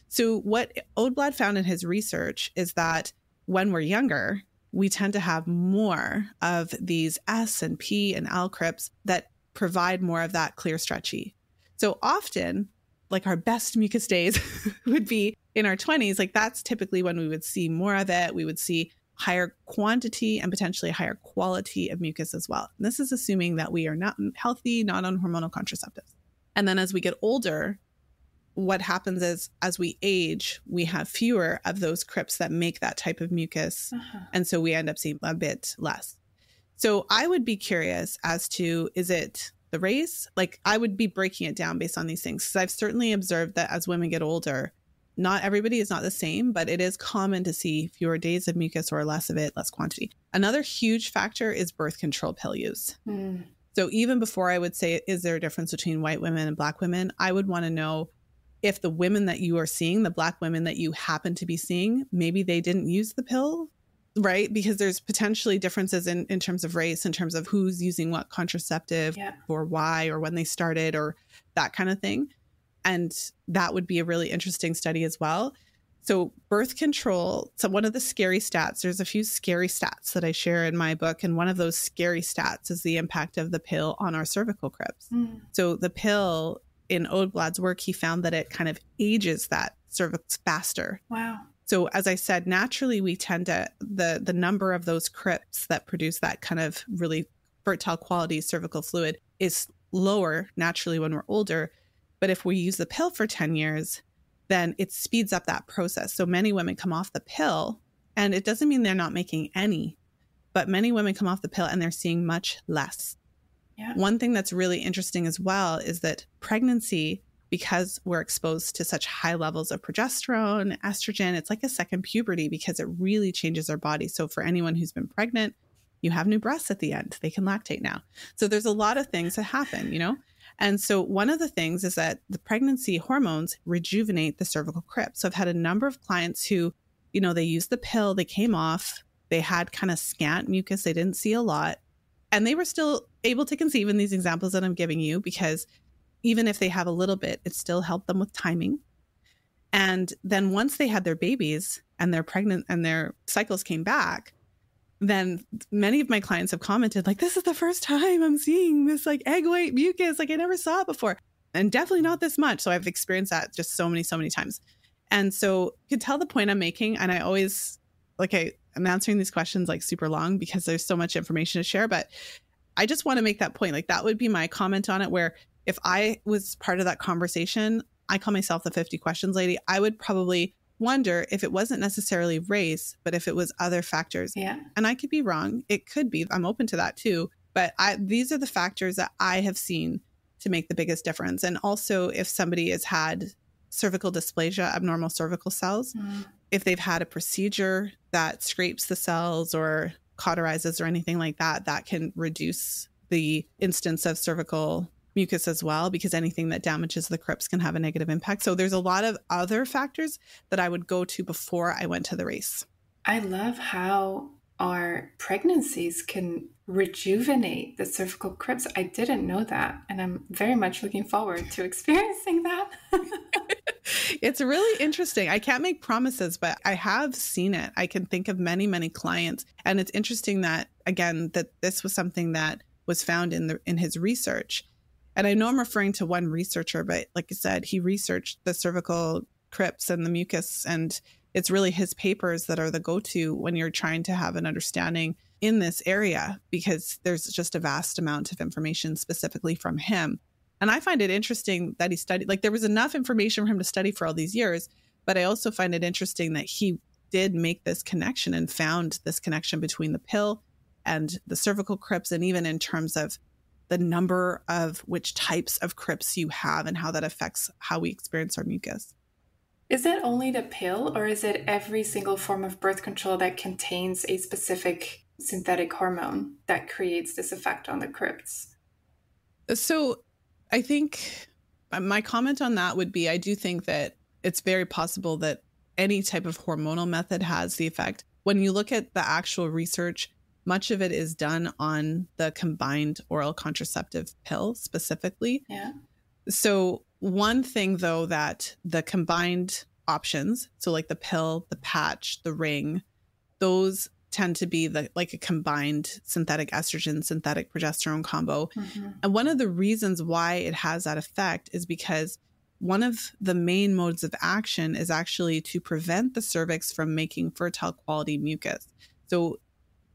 So what Odblad found in his research is that when we're younger, we tend to have more of these S and P and L crypts that provide more of that clear stretchy. So often, like our best mucus days would be in our 20s. Like that's typically when we would see more of it. We would see higher quantity and potentially a higher quality of mucus as well. And this is assuming that we are not healthy, not on hormonal contraceptives. And then as we get older, what happens is as we age, we have fewer of those crypts that make that type of mucus. And so we end up seeing a bit less. So I would be curious as to, is it the race? Like I would be breaking it down based on these things. Because I've certainly observed that as women get older, not everybody is not the same, but it is common to see fewer days of mucus or less of it, less quantity. Another huge factor is birth control pill use. So even before I would say, is there a difference between white women and Black women? I would want to know if the women that you are seeing, the Black women that you happen to be seeing, maybe they didn't use the pill, right? Because there's potentially differences in terms of race, in terms of who's using what contraceptive or why or when they started or that kind of thing. And that would be a really interesting study as well. So birth control, so one of the scary stats, there's a few scary stats that I share in my book. And one of those scary stats is the impact of the pill on our cervical crypts. So the pill, in Odblad's work, he found that it kind of ages that cervix faster. Wow. So as I said, naturally, we tend to, the number of those crypts that produce that kind of really fertile quality cervical fluid is lower naturally when we're older. But if we use the pill for 10 years, then it speeds up that process. So many women come off the pill, and it doesn't mean they're not making any, but many women come off the pill and they're seeing much less. Yeah. One thing that's really interesting as well is that pregnancy, because we're exposed to such high levels of progesterone, estrogen, it's like a second puberty because it really changes our body. So for anyone who's been pregnant, you have new breasts at the end. They can lactate now. So there's a lot of things that happen, you know? And so one of the things is that the pregnancy hormones rejuvenate the cervical crypt. So I've had a number of clients who, you know, they used the pill, they came off, they had kind of scant mucus, they didn't see a lot, and they were still able to conceive in these examples that I'm giving you, because even if they have a little bit, it still helped them with timing. And then once they had their babies and they're pregnant and their cycles came back, then many of my clients have commented like, this is the first time I'm seeing this like egg white mucus. Like I never saw it before, and definitely not this much. So I've experienced that just so many times. And so you can tell the point I'm making. And I always I'm answering these questions like super long because there's so much information to share, but I just want to make that point. Like that would be my comment on it, where if I was part of that conversation, I call myself the 50 questions lady. I would probably wonder if it wasn't necessarily race, but if it was other factors. Yeah. And I could be wrong. It could be. I'm open to that too. But these are the factors that I have seen to make the biggest difference. And also if somebody has had cervical dysplasia, abnormal cervical cells, if they've had a procedure that scrapes the cells or cauterizes or anything like that, that can reduce the instance of cervical mucus as well, because anything that damages the crypts can have a negative impact. So there's a lot of other factors that I would go to before I went to the race. I love how our pregnancies can rejuvenate the cervical crypts. I didn't know that, and I'm very much looking forward to experiencing that. It's really interesting. I can't make promises, but I have seen it. I can think of many, many clients. And it's interesting that, again, that this was something that was found in his research. And I know I'm referring to one researcher, but like I said, he researched the cervical crypts and the mucus, and it's really his papers that are the go-to when you're trying to have an understanding in this area, because there's just a vast amount of information specifically from him. And I find it interesting that he studied, like there was enough information for him to study for all these years, but I also find it interesting that he did make this connection and found this connection between the pill and the cervical crypts, and even in terms of the number of which types of crypts you have and how that affects how we experience our mucus. Is it only the pill, or is it every single form of birth control that contains a specific synthetic hormone that creates this effect on the crypts? So I think my comment on that would be, I do think that it's very possible that any type of hormonal method has the effect. When you look at the actual research, much of it is done on the combined oral contraceptive pill specifically. Yeah. So one thing, though, that the combined options, so like the pill, the patch, the ring, those tend to be like a combined synthetic estrogen, synthetic progesterone combo. Mm-hmm. And one of the reasons why it has that effect is because one of the main modes of action is actually to prevent the cervix from making fertile quality mucus. So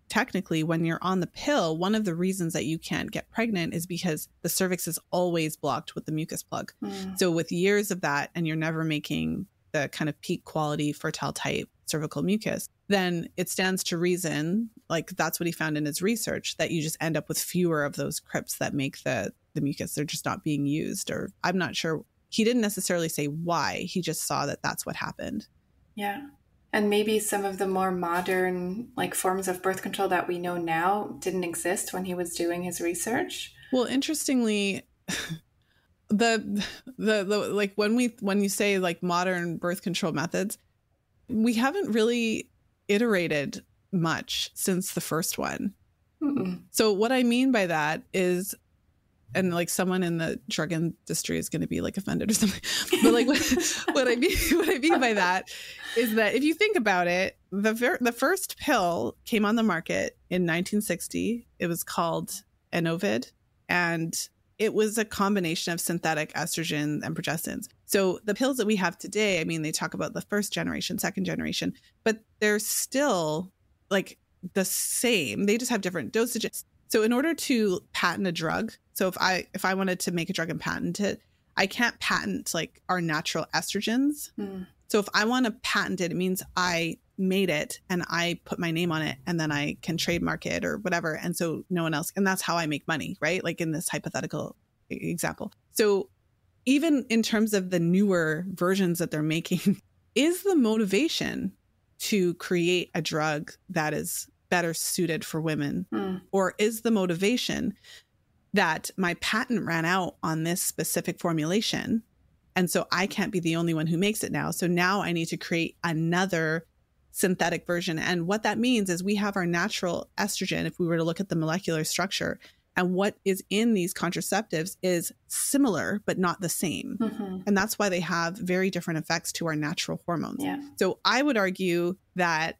technically, when you're on the pill, one of the reasons that you can't get pregnant is because the cervix is always blocked with the mucus plug. So with years of that, and you're never making the kind of peak quality fertile type cervical mucus, then it stands to reason, like that's what he found in his research, that you just end up with fewer of those crypts that make the mucus. They're just not being used, or I'm not sure. He didn't necessarily say why. He just saw that that's what happened. Yeah. And maybe some of the more modern like forms of birth control that we know now didn't exist when he was doing his research. Well, interestingly, the like when you say like modern birth control methods, we haven't really iterated much since the first one. Mm-mm. So what I mean by that is, and like someone in the drug industry is going to be like offended or something, but like what I mean by that is that if you think about it, the first pill came on the market in 1960. It was called Enovid, and it was a combination of synthetic estrogen and progestins. So the pills that we have today, I mean, they talk about the first generation, second generation, but they're still like the same. They just have different dosages. So in order to patent a drug, so if I wanted to make a drug and patent it, I can't patent like our natural estrogens. So if I want to patent it, it means I made it and I put my name on it, and then I can trademark it or whatever. And so no one else, and that's how I make money, right? Like in this hypothetical example. So even in terms of the newer versions that they're making, is the motivation to create a drug that is better suited for women? Or is the motivation that my patent ran out on this specific formulation, and so I can't be the only one who makes it now, so now I need to create another synthetic version? And what that means is we have our natural estrogen, if we were to look at the molecular structure, and what is in these contraceptives is similar but not the same. And that's why they have very different effects to our natural hormones. So I would argue that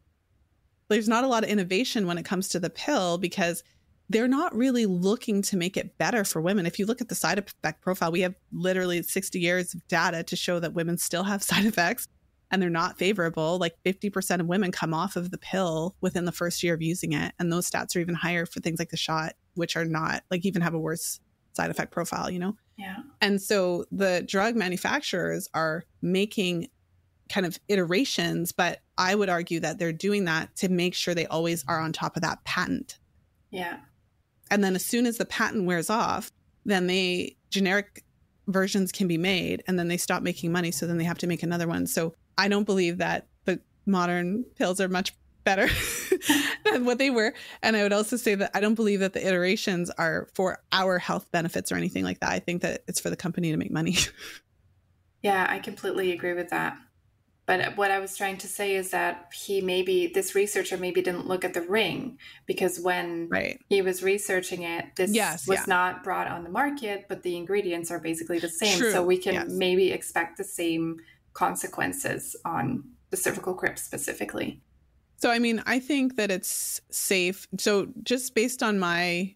there's not a lot of innovation when it comes to the pill, because they're not really looking to make it better for women. If you look at the side effect profile, we have literally 60 years of data to show that women still have side effects, and they're not favorable. Like 50% of women come off of the pill within the first year of using it. And those stats are even higher for things like the shot, which are not, like, even have a worse side effect profile, you know? Yeah. And so the drug manufacturers are making kind of iterations, but I would argue that they're doing that to make sure they always are on top of that patent. Yeah. And then as soon as the patent wears off, then generic versions can be made, and then they stop making money. So then they have to make another one. So I don't believe that the modern pills are much better than what they were. And I would also say that I don't believe that the iterations are for our health benefits or anything like that. I think that it's for the company to make money. Yeah, I completely agree with that. But what I was trying to say is that this researcher maybe didn't look at the ring, because when he was researching it, this was not brought on the market, but the ingredients are basically the same. True. So we can maybe expect the same consequences on the cervical crypt specifically. So, I mean, I think that it's safe. So just based on my,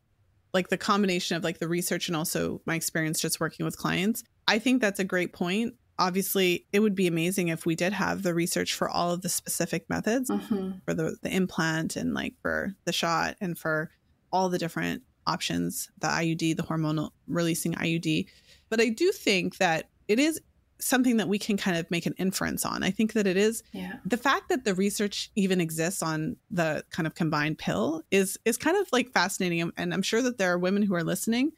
the combination of the research and also my experience just working with clients, I think that's a great point. Obviously, it would be amazing if we did have the research for all of the specific methods for the implant and for the shot and for all the different options, the IUD, the hormonal releasing IUD. But I do think that it is something that we can kind of make an inference on. I think that it is the fact that the research even exists on the kind of combined pill is kind of fascinating. And I'm sure that there are women who are listening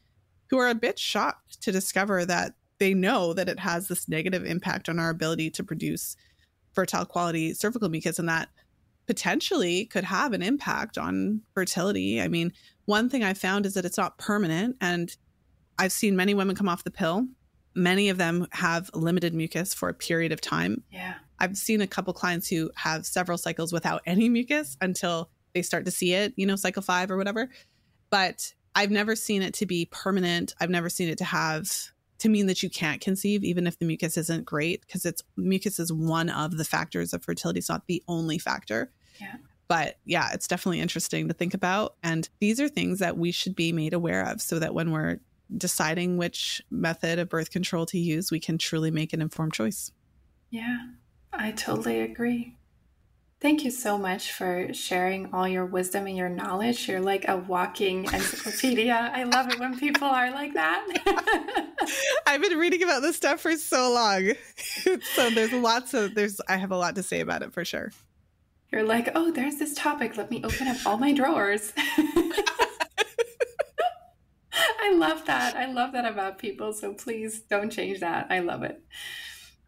who are a bit shocked to discover that they know that it has this negative impact on our ability to produce fertile quality cervical mucus, and that potentially could have an impact on fertility. I mean, one thing I found is that it's not permanent, and I've seen many women come off the pill. Many of them have limited mucus for a period of time. Yeah. I've seen a couple clients who have several cycles without any mucus until they start to see it, cycle 5 or whatever. But I've never seen it to be permanent. I've never seen it to mean that you can't conceive, even if the mucus isn't great, because mucus is one of the factors of fertility. It's not the only factor. Yeah. But yeah, it's definitely interesting to think about. And these are things that we should be made aware of so that when we're deciding which method of birth control to use, we can truly make an informed choice. Yeah, I totally agree. Thank you so much for sharing all your wisdom and your knowledge. You're like a walking encyclopedia. I love it when people are like that. I've been reading about this stuff for so long. So I have a lot to say about it for sure. You're like, oh, there's this topic. Let me open up all my drawers. I love that. I love that about people. So please don't change that. I love it.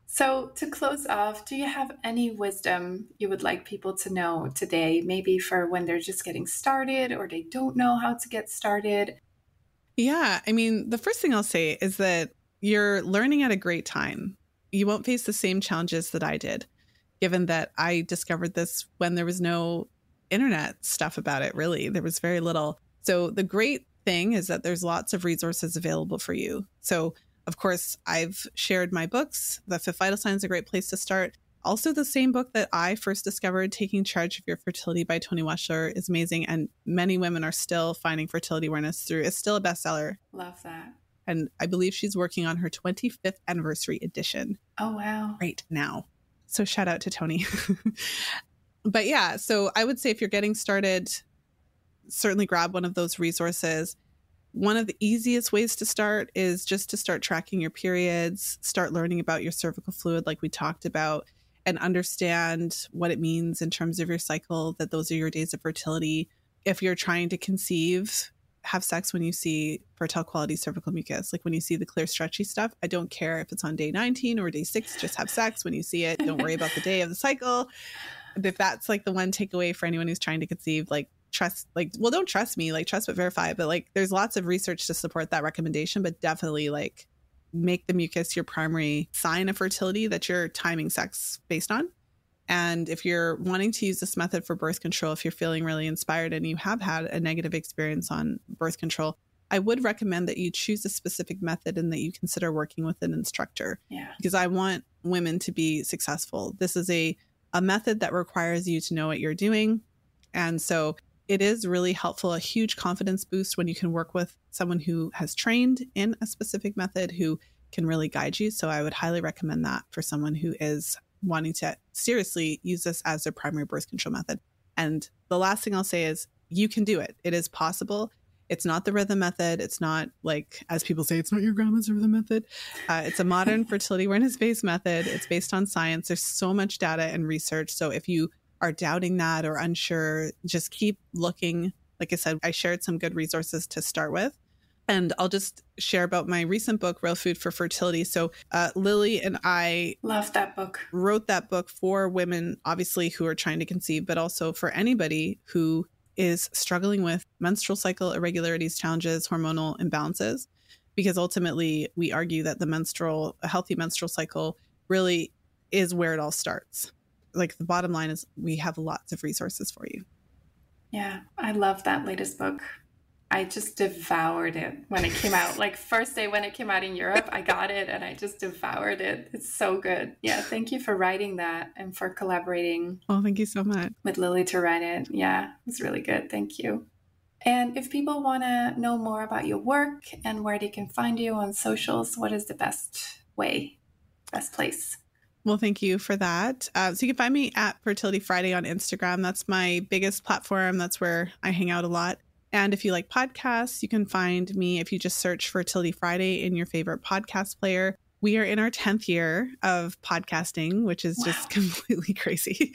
So to close off, do you have any wisdom you would like people to know today, maybe for when they're just getting started or they don't know how to get started? Yeah, I mean, the first thing I'll say is that you're learning at a great time. You won't face the same challenges that I did, given that I discovered this when there was no internet stuff about it, really. There was very little. So the great thing is that there's lots of resources available for you. So of course, I've shared my books. The Fifth Vital Sign is a great place to start. Also, the same book that I first discovered, Taking Charge of Your Fertility by Toni Weschler, is amazing. And many women are still finding fertility awareness through. It's still a bestseller. Love that. And I believe she's working on her 25th anniversary edition. Oh, wow. Right now. So shout out to Toni. But yeah, so I would say if you're getting started, certainly grab one of those resources. One of the easiest ways to start is just to start tracking your periods, start learning about your cervical fluid like we talked about, and understand what it means in terms of your cycle, that those are your days of fertility. If you're trying to conceive, have sex when you see fertile quality cervical mucus. Like when you see the clear, stretchy stuff, I don't care if it's on day 19 or day 6, just have sex when you see it. Don't worry about the day of the cycle. If that's the one takeaway for anyone who's trying to conceive, don't trust me, trust but verify. But there's lots of research to support that recommendation, but definitely make the mucus your primary sign of fertility that you're timing sex based on. And if you're wanting to use this method for birth control, if you're feeling really inspired and you have had a negative experience on birth control, I would recommend that you choose a specific method and that you consider working with an instructor. Yeah. Because I want women to be successful. This is a method that requires you to know what you're doing. And so it is really helpful, a huge confidence boost when you can work with someone who has trained in a specific method who can really guide you. So I would highly recommend that for someone who is wanting to seriously use this as their primary birth control method. And the last thing I'll say is you can do it. It is possible. It's not the rhythm method. It's not like, as people say, it's not your grandma's rhythm method. It's a modern fertility awareness-based method. It's based on science. There's so much data and research. So if you are doubting that or unsure, just keep looking. Like I said, I shared some good resources to start with. And I'll just share about my recent book, Real Food for Fertility. So Lily and I love that book. Wrote that book for women, obviously, who are trying to conceive, but also for anybody who is struggling with menstrual cycle irregularities, challenges, hormonal imbalances, because ultimately we argue that a healthy menstrual cycle really is where it all starts. Like the bottom line is we have lots of resources for you. Yeah, I love that latest book. I just devoured it when it came out. Like first day when it came out in Europe, I got it and I just devoured it. It's so good. Yeah, thank you for writing that and for collaborating. Oh, thank you so much. With Lily to write it. Yeah, it was really good. Thank you. And if people want to know more about your work and where they can find you on socials, what is the best place? Well, thank you for that. So you can find me at Fertility Friday on Instagram. That's my biggest platform. That's where I hang out a lot. And if you like podcasts, you can find me if you just search Fertility Friday in your favorite podcast player. We are in our 10th year of podcasting, which is just completely crazy.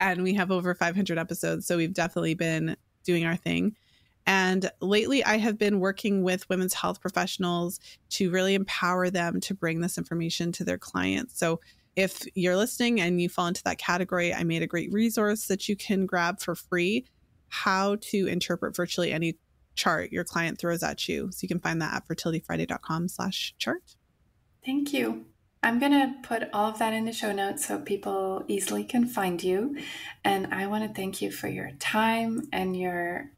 And we have over 500 episodes. So we've definitely been doing our thing. And lately, I have been working with women's health professionals to really empower them to bring this information to their clients. So if you're listening and you fall into that category, I made a great resource that you can grab for free, how to interpret virtually any chart your client throws at you. So you can find that at fertilityfriday.com/chart. Thank you. I'm going to put all of that in the show notes so people easily can find you. And I want to thank you for your time and your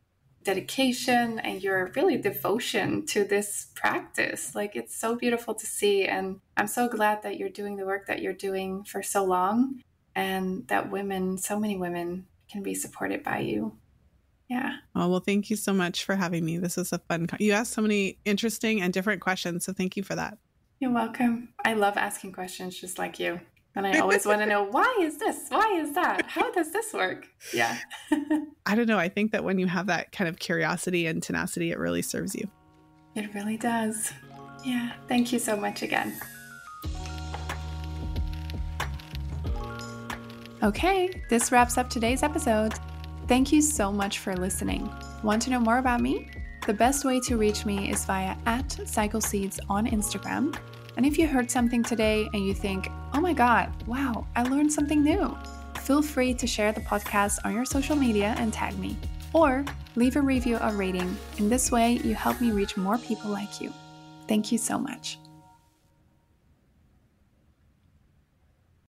dedication and your really devotion to this practice. Like it's so beautiful to see. And I'm so glad that you're doing the work that you're doing for so long and that so many women can be supported by you. Yeah. Oh, well, thank you so much for having me. This was a fun, you asked so many interesting and different questions. So thank you for that. You're welcome. I love asking questions just like you. And I always want to know, why is this? Why is that? How does this work? Yeah. I don't know. I think that when you have that kind of curiosity and tenacity, it really serves you. It really does. Yeah. Thank you so much again. Okay, this wraps up today's episode. Thank you so much for listening. Want to know more about me? The best way to reach me is via @CycleSeeds on Instagram. And if you heard something today and you think, oh my God, wow, I learned something new, feel free to share the podcast on your social media and tag me. Or leave a review or rating. In this way, you help me reach more people like you. Thank you so much.